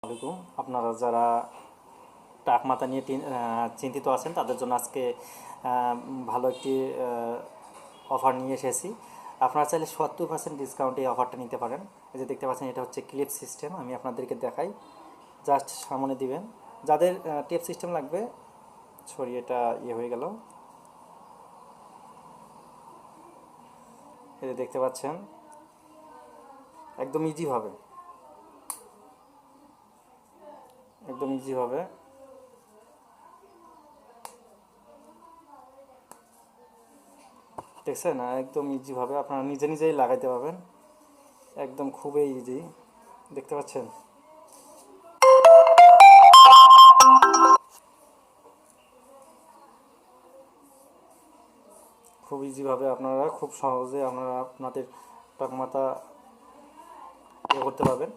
আসসালামাইকুম। আপনারা যারা টাক মাথা নিয়ে চিন্তিত আছেন তাদের জন্য আজকে ভালো একটি অফার নিয়ে এসেছি। আপনারা চাইলে 70% ডিসকাউন্টে এই অফারটা নিতে পারেন। এই যে দেখতে পাচ্ছেন, এটা হচ্ছে ক্লিপ সিস্টেম। আমি আপনাদেরকে দেখাই, জাস্ট সামনে দিবেন। যাদের টেপ সিস্টেম লাগবে, সরি এটা হয়ে গেল। এই যে দেখতে পাচ্ছেন, একদম ইজিভাবে একদম ইজিভাবে দেখছেন, একদম ইজিভাবে আপনারা নিজে নিজেই লাগাইতে পারবেন। একদম খুবই ইজি, দেখতে পাচ্ছেন। খুব ইজিভাবে আপনারা খুব সহজে আপনারা আপনাদের টাক মাথা করতে পারবেন।